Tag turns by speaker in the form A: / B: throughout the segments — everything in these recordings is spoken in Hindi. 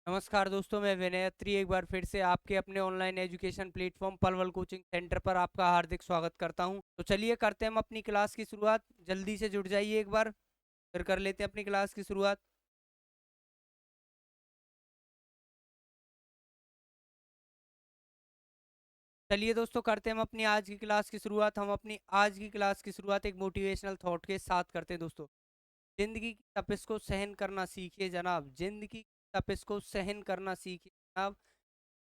A: नमस्कार दोस्तों, मैं विनय अत्री एक बार फिर से आपके अपने online education platform Palwal coaching centre पर आपका हार्दिक स्वागत करता हूं। तो चलिए करते हैं हम अपनी क्लास की शुरुआत। जल्दी से जुड़ जाइए एक बार, फिर कर लेते हैं अपनी क्लास की शुरुआत। चलिए दोस्तों, करते हैं हम अपनी आज की क्लास की शुरुआत। हम अपनी आज की क्लास की शुरुआत एक मोटिवेशनल थॉट के साथ करते हैं दोस्तों। जिंदगी की तपिश को सहन करना सीखिए जनाब, जिंदगी की तपिश को सहन करना सीखिए जनाब।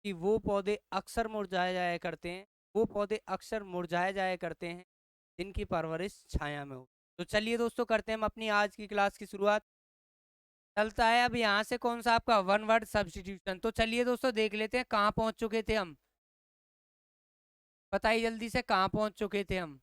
A: कि वो पौधे अक्सर मुरझाए जाया करते हैं, वो पौधे अक्सर मुरझाए जाया करते हैं जिनकी परवरिश छाया में हो। तो चलिए दोस्तों, करते हैं हम अपनी आज की क्लास की शुरुआत। चलता है अब यहाँ से कौन सा आपका वन वर्ड सब्स्टिट्यूशन। तो चलिए दोस्तों, देख लेते हैं कहाँ पहुंच चुके थे हम। बताइए जल्दी से कहाँ पहुंच चुके थे हम।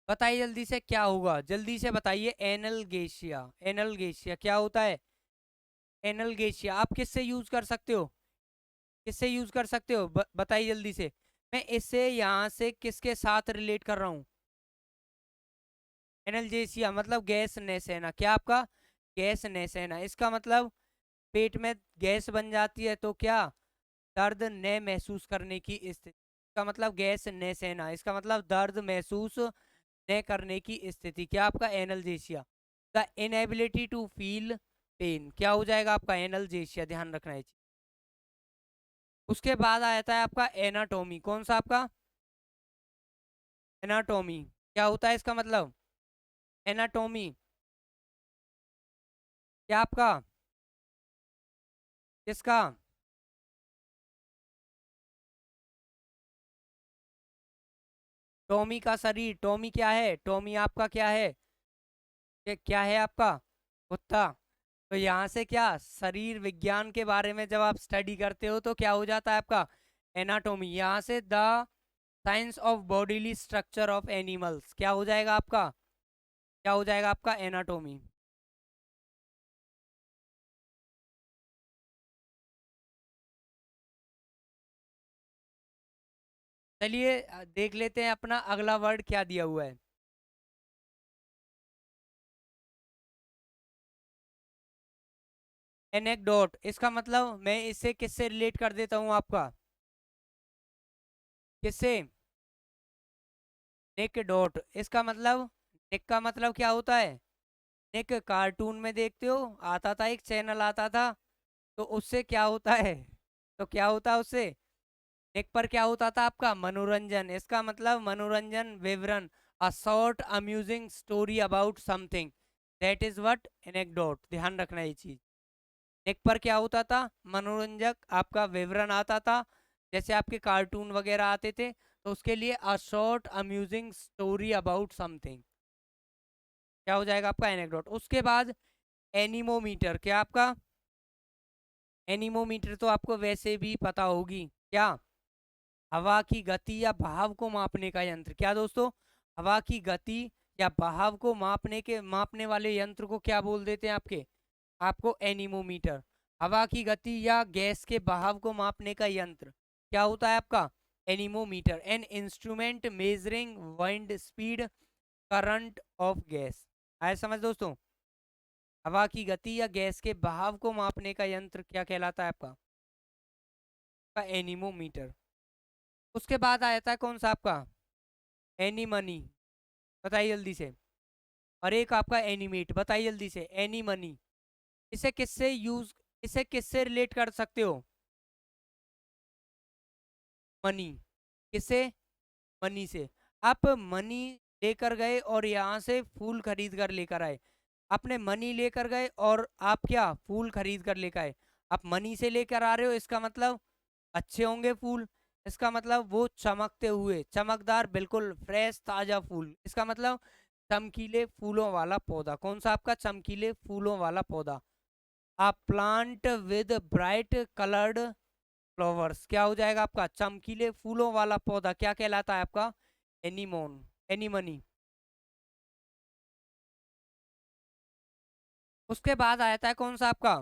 A: बताइए जल्दी से क्या होगा, जल्दी से बताइए। एनलगेशिया, एनलगेशिया क्या होता है? एनलगेशिया आप किससे यूज कर सकते हो? किससे यूज कर सकते हो? बताइए जल्दी से। मैं इसे यहाँ से किसके साथ रिलेट कर रहा हूँ? एनलजेसिया मतलब गैस नैसेना। क्या आपका? गैस नैसेना। इसका मतलब पेट में गैस बन जाती है तो क्या? दर्द न महसूस करने की स्थिति। इसका मतलब गैस नैसेना, इसका मतलब दर्द महसूस न करने की स्थिति। क्या आपका? Analgesia. The inability to feel pain. क्या हो जाएगा आपका? एनलजेसिया। ध्यान रखना है। उसके बाद आ जाता है आपका एनाटोमी। कौन सा आपका? एनाटोमी। क्या होता है इसका मतलब? एनाटोमी क्या आपका? किसका? टॉमी का शरीर। टॉमी क्या है? टॉमी आपका क्या है? क्या है आपका? कुत्ता। तो यहाँ से क्या, शरीर विज्ञान के बारे में जब आप स्टडी करते हो तो क्या हो जाता है आपका? एनाटोमी। यहाँ से the science of bodily structure of animals. क्या हो जाएगा आपका? क्या हो जाएगा आपका? एनाटोमी। चलिए देख लेते हैं अपना अगला वर्ड क्या दिया हुआ है। एनेक्डोट। इसका मतलब मैं इससे किससे रिलेट कर देता हूँ आपका? किससे? Nic dot. इसका मतलब, निक का मतलब क्या होता है? निक कार्टून में देखते हो, आता था एक चैनल आता था, तो उससे क्या होता है? तो क्या होता है उससे? निक पर क्या होता था आपका? मनोरंजन। इसका मतलब मनोरंजन विवरण। A short amusing story about something, that is what anecdote. ध्यान रखना ये चीज। निक पर क्या होता था? मनोरंजक आपका विवरण आता था, जैसे आपके कार्टून वगैरह आते थे, तो उसके लिए a short amusing story about something. क्या हो जाएगा आपका? एनेक्डोट। उसके बाद एनीमोमीटर। क्या आपका? एनीमोमीटर तो आपको वैसे भी पता होगी। क्या? हवा की गति या बहाव को मापने का यंत्र। क्या दोस्तों? हवा की गति या बहाव को मापने वाले यंत्र को क्या बोल देते हैं आपके? आपको एनीमोमीटर। हवा की गति या गैस के बहाव को मापने का यंत्र क्या होता है आपका? Anemometer. An instrument measuring wind speed current of gas. आया समझ दोस्तों? हवा की गति या गैस के बहाव को मापने का यंत्र क्या कहलाता है आपका? का एनीमोमीटर। उसके बाद आ जाता है कौन सा आपका? एनीमनी। बताइए जल्दी से। और एक आपका एनिमेट। बताइए जल्दी से। एनीमनी। इसे किससे यूज, इसे किससे रिलेट कर सकते हो? मनी। किससे? मनी से। आप मनी लेकर गए और यहाँ से फूल खरीद कर लेकर आए। आपने मनी लेकर गए और आप क्या, फूल खरीद कर लेकर आए। आप मनी से लेकर आ रहे हो, इसका मतलब अच्छे होंगे फूल। इसका मतलब वो चमकते हुए, चमकदार, बिल्कुल फ्रेश ताजा फूल। इसका मतलब चमकीले फूलों वाला पौधा। कौन सा आपका? चमकीले फूलों वाला पौधा। A plant with bright coloured flowers. क्या हो जाएगा आपका? चमकीले फूलों वाला पौधा क्या कहलाता है आपका? एनीमोन। एनीमनी। उसके बाद आ जाता है कौन सा आपका?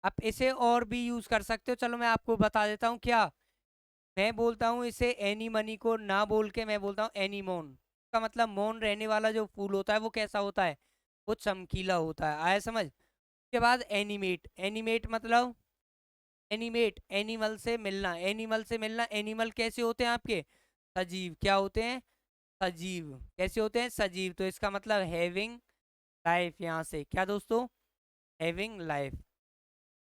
A: आप इसे और भी यूज कर सकते हो, चलो मैं आपको बता देता हूँ क्या। मैं बोलता हूँ इसे एनी मनी को ना बोल के मैं बोलता हूँ एनी मोन। का मतलब मौन रहने वाला जो फूल होता है वो कैसा होता है, वो चमकीला होता है। आया समझ। उसके बाद एनिमेट, एनिमेट मतलब एनिमेट, एनिमल से मिलना, एनिमल से मिलना। एनिमल कैसे होते हैं आपके, सजीव। क्या होते हैं, सजीव। कैसे होते हैं, सजीव। तो इसका मतलब हैविंग लाइफ, यहाँ से क्या दोस्तों, हैविंग लाइफ।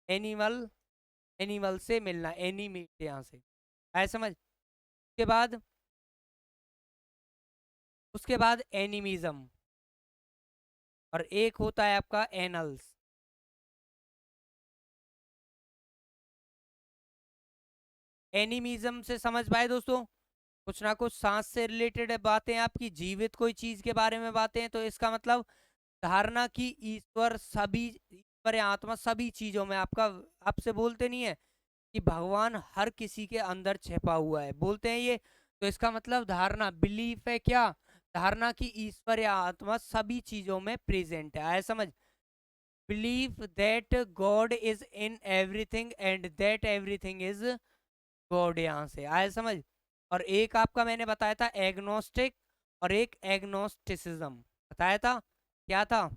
A: एनिमल, एनिमल से मिलना, एनिमेट यहाँ से। आया समझ। उसके बाद, उसके बाद एनिमिज्म, और एक होता है आपका एनल्स। एनिमिज्म से समझ पाए दोस्तों, कुछ ना कुछ सांस से रिलेटेड बातें, आपकी जीवित कोई चीज के बारे में बातें, तो इसका मतलब धारणा की ईश्वर सभी, ईश्वर या आत्मा सभी चीजों में। आपका, आपसे बोलते नहीं है कि भगवान हर किसी के अंदर छिपा हुआ है, बोलते हैं ये। तो इसका मतलब धारणा, बिलीफ है क्या, धारणा की ईश्वर या आत्मा सभी चीजों में प्रेजेंट है। आया समझ। Believe that God is in everything and that everything is God, यहाँ से। आया समझ। और एक आपका मैंने बताया था एग्नोस्टिक, और एक एग्नोस्टिसिज्म बताया था। क्या था,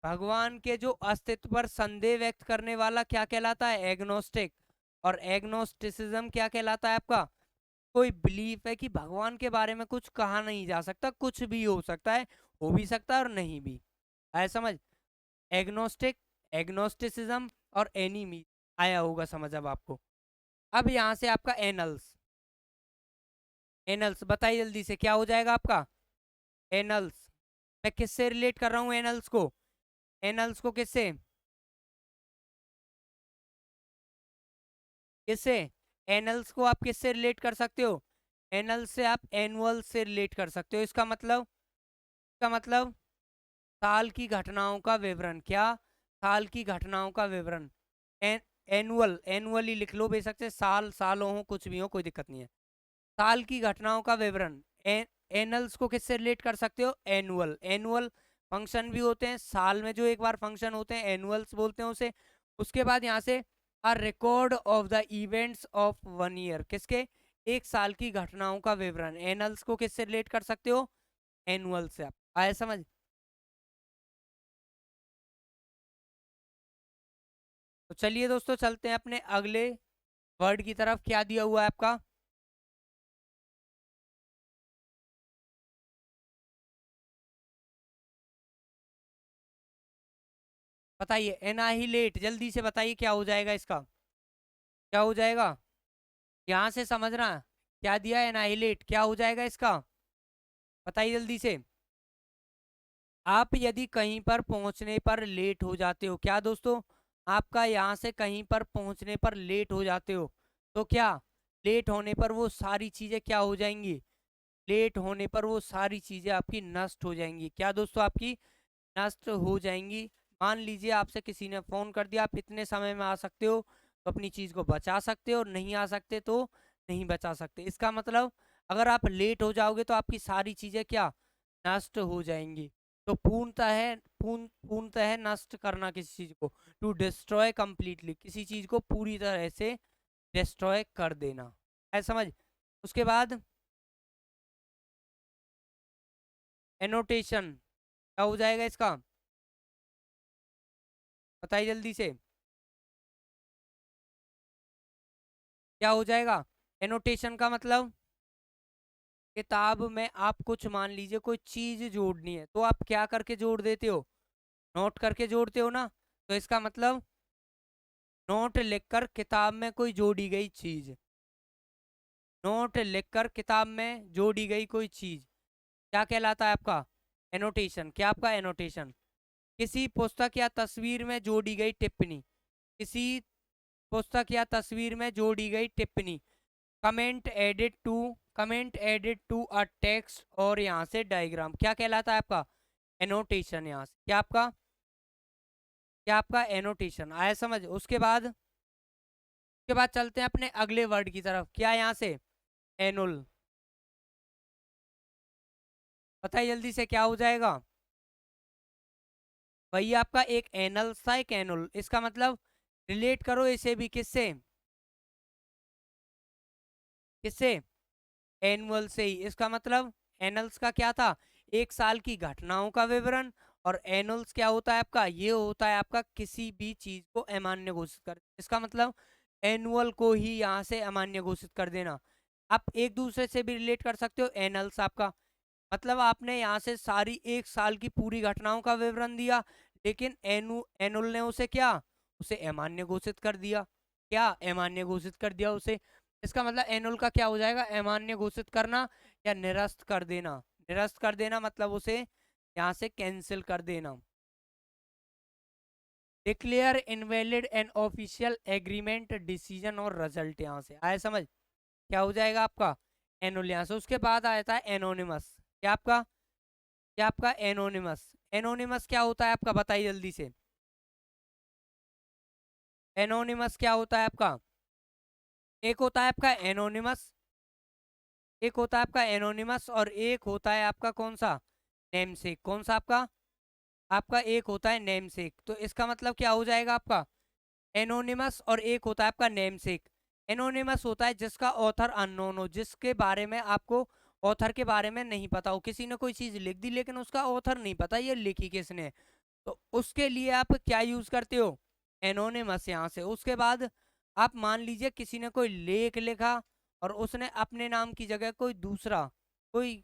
A: भगवान के जो अस्तित्व पर संदेह व्यक्त करने वाला क्या कहलाता है, एग्नोस्टिक। और एग्नोस्टिसिज्म क्या कहलाता है आपका, कोई बिलीफ है कि भगवान के बारे में कुछ कहा नहीं जा सकता, कुछ भी हो सकता है, हो भी सकता है और नहीं भी। आया समझ। एग्नोस्टिक, एग्नोस्टिसिज्म और एनीमी, आया होगा समझ अब आपको। अब यहां से आपका एनल्स, एनल्स बताइए जल्दी से क्या हो जाएगा आपका, एनल्स। मैं किससे रिलेट कर रहा हूँ एनल्स को, एनल्स को किससे, किससे, एनल्स को आप किससे रिलेट कर सकते हो, एनल से आप एनुअल से रिलेट कर सकते हो। इसका मतलब, इसका मतलब साल की घटनाओं का विवरण। क्या, साल की घटनाओं का विवरण। एन, एनुअल, एनुअली लिख लो बेशक से, साल सालों हो कुछ भी हो कोई दिक्कत नहीं है। साल की घटनाओं का विवरण। एनल्स को किससे रिलेट कर सकते हो, एनुअल। एनुअल फंक्शन भी होते हैं, साल में जो एक बार फंक्शन होते हैं एनुअल्स बोलते हैं उसे। उसके बाद यहाँ से a record of the events of one year, किसके, एक साल की घटनाओं का विवरण। एनल्स को किससे रिलेट कर सकते हो, एनुअल से। आप आया समझ। तो चलिए दोस्तों चलते हैं अपने अगले वर्ड की तरफ। क्या दिया हुआ है आपका, बताइए। एनाहिलेट, जल्दी से बताइए क्या हो जाएगा इसका, क्या हो जाएगा, यहाँ से समझना। क्या दिया है, एनाहिलेट, क्या हो जाएगा इसका, बताइए जल्दी से। आप यदि कहीं पर पहुंचने पर लेट हो जाते हो, क्या दोस्तों, आपका यहाँ से कहीं पर पहुंचने पर लेट हो जाते हो, तो क्या, लेट होने पर वो सारी चीजें क्या हो जाएंगी, लेट होने पर वो सारी चीजें आपकी नष्ट हो जाएंगी। क्या दोस्तों, आपकी नष्ट हो जाएंगी। मान लीजिए आपसे किसी ने फोन कर दिया, आप इतने समय में आ सकते हो, तो अपनी चीज को बचा सकते हो, और नहीं आ सकते तो नहीं बचा सकते। इसका मतलब अगर आप लेट हो जाओगे तो आपकी सारी चीजें क्या, नष्ट हो जाएंगी। तो पूर्णतः है, पूर्णतः है नष्ट करना किसी चीज को, टू डिस्ट्रॉय कंप्लीटली, किसी चीज को पूरी तरह से डिस्ट्रॉय कर देना है, समझ। उसके बाद एनोटेशन, क्या हो जाएगा इसका, बताइए जल्दी से, क्या हो जाएगा। एनोटेशन का मतलब, किताब में आप कुछ मान लीजिए कोई चीज जोड़नी है, तो आप क्या करके जोड़ देते हो, नोट करके जोड़ते हो ना। तो इसका मतलब नोट लिखकर किताब में कोई जोड़ी गई चीज, नोट लिखकर किताब में जोड़ी गई कोई चीज, क्या कहलाता है आपका, एनोटेशन। क्या आपका एनोटेशन, किसी पुस्तक या तस्वीर में जोड़ी गई टिप्पणी, किसी पुस्तक या तस्वीर में जोड़ी गई टिप्पणी। Comment edit to, comment edit to a text, और यहाँ से डायग्राम, क्या कहलाता है आपका, एनोटेशन। यहाँ से क्या आपका, क्या आपका एनोटेशन। आया समझ। उसके बाद चलते हैं अपने अगले वर्ड की तरफ। क्या यहाँ से, एनुल, बताइए जल्दी से क्या हो जाएगा, वही आपका एक एनल्स था, एक एनुल। इसका मतलब रिलेट करो इसे भी किससे, किससे, एनुअल से ही। इसका मतलब एनल्स का क्या था, एक साल की घटनाओं का विवरण, और एनुअल्स क्या होता है आपका, ये होता है आपका किसी भी चीज को अमान्य घोषित कर। इसका मतलब एनुअल को ही यहाँ से अमान्य घोषित कर देना। आप एक दूसरे से भी रिलेट कर सकते हो। एनल्स आपका मतलब आपने यहाँ से सारी एक साल की पूरी घटनाओं का विवरण दिया, लेकिन एनुल ने उसे क्या, उसे अमान्य घोषित कर दिया। क्या, अमान्य घोषित कर दिया उसे। इसका मतलब एनुल का क्या हो जाएगा, अमान्य घोषित करना या निरस्त कर देना। निरस्त कर देना मतलब उसे यहाँ से कैंसिल कर देना। Declare invalid an official agreement decision और रिजल्ट, यहाँ से आया समझ। क्या हो जाएगा आपका एनुल यहाँ से। उसके बाद आ जाता है एनोनिमस। क्या आपका, क्या आपका एनोनिमस। एनोनिमस क्या होता है आपका, बताइए जल्दी से। एनोनिमस क्या होता है आपका, एक होता है आपका एनोनिमस, एक होता है आपका एनोनिमस, और एक होता है आपका कौन सा, नेमसेक। कौन सा आपका, आपका एक होता है नेमसेक। तो इसका मतलब क्या हो जाएगा आपका, एनोनिमस और एक होता है आपका नेमसेक। एनोनिमस होता है जिसका ऑथर अननोन हो, जिसके बारे में आपको ऑथर के बारे में नहीं पता हो। किसी ने कोई चीज लिख दी लेकिन उसका ऑथर नहीं पता ये लिखी किसने है। तो उसके लिए आप क्या यूज करते हो, एनोनिमस यहाँ से। उसके बाद आप मान लीजिए किसी ने कोई लेख लिखा और उसने अपने नाम की जगह कोई दूसरा, कोई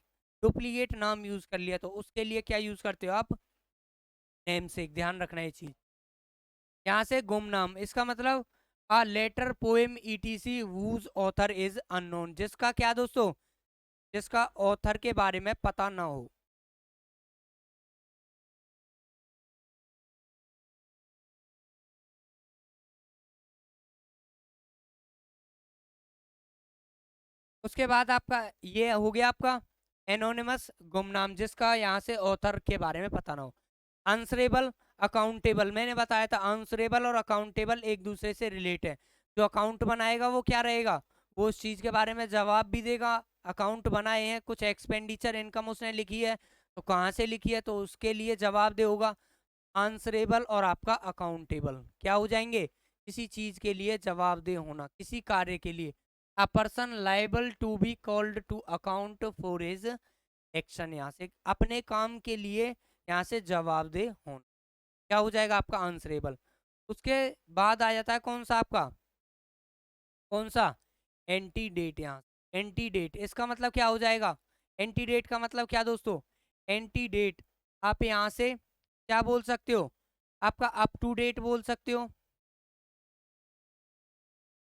A: डुप्लीकेट नाम यूज कर लिया, तो उसके लिए क्या यूज करते हो आप, नेम से। ध्यान रखना ये चीज। यहाँ से गुमनाम, इसका मतलब a letter poem etc whose author is unknown, जिसका क्या दोस्तों, जिसका ऑथर के बारे में पता ना हो। उसके बाद आपका ये हो गया आपका एनोनिमस, गुमनाम, जिसका यहाँ से ऑथर के बारे में पता ना हो। आंसरेबल, अकाउंटेबल, मैंने बताया था आंसरेबल और अकाउंटेबल एक दूसरे से रिलेट है। जो अकाउंट बनाएगा वो क्या रहेगा, वो उस चीज के बारे में जवाब भी देगा। अकाउंट बनाए हैं, कुछ एक्सपेंडिचर इनकम उसने लिखी है, तो कहाँ से लिखी है, तो उसके लिए जवाब दे होगा। आंसरेबल और आपका अकाउंटेबल क्या हो जाएंगे, किसी चीज के लिए जवाबदेह होना, किसी कार्य के लिए। A person liable to be called to account for his action, यहाँ से अपने काम के लिए यहाँ से जवाबदेह होना। क्या हो जाएगा आपका आंसरेबल। उसके बाद आ जाता है कौन सा आपका, कौन सा, एंटीडेट। यहाँ एंटीडेट, इसका मतलब क्या हो जाएगा, एंटीडेट का मतलब क्या दोस्तों, एंटीडेट आप यहाँ से क्या बोल सकते हो, आपका अप टू डेट बोल सकते हो।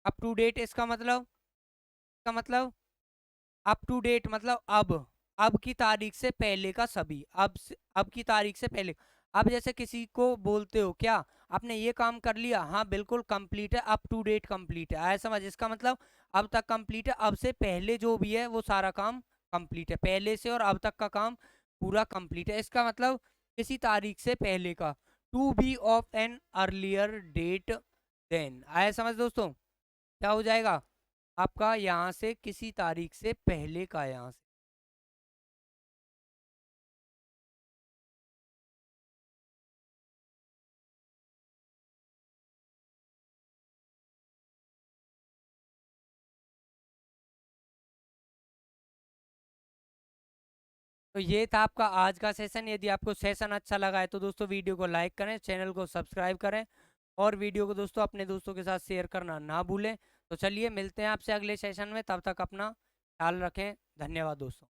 A: अप टू डेट इसका मतलब, इसका मतलब अप टू डेट मतलब अब की तारीख से पहले का सभी, अब की तारीख से पहले। अब जैसे किसी को बोलते हो क्या, आपने ये काम कर लिया, हाँ बिल्कुल कंप्लीट है, अप टू डेट कंप्लीट है, आया समझ। इसका मतलब अब तक कंप्लीट है, अब से पहले जो भी है वो सारा काम कंप्लीट है, पहले से और अब तक का काम पूरा कंप्लीट है। इसका मतलब किसी तारीख से पहले का, to be of an earlier date than, आया समझ दोस्तों। क्या हो जाएगा आपका यहाँ से किसी तारीख से पहले का, यहाँ से। तो ये था आपका आज का सेशन। यदि आपको सेशन अच्छा लगा है तो दोस्तों वीडियो को लाइक करें, चैनल को सब्सक्राइब करें, और वीडियो को दोस्तों अपने दोस्तों के साथ शेयर करना ना भूलें। तो चलिए मिलते हैं आपसे अगले सेशन में, तब तक अपना ख्याल रखें। धन्यवाद दोस्तों।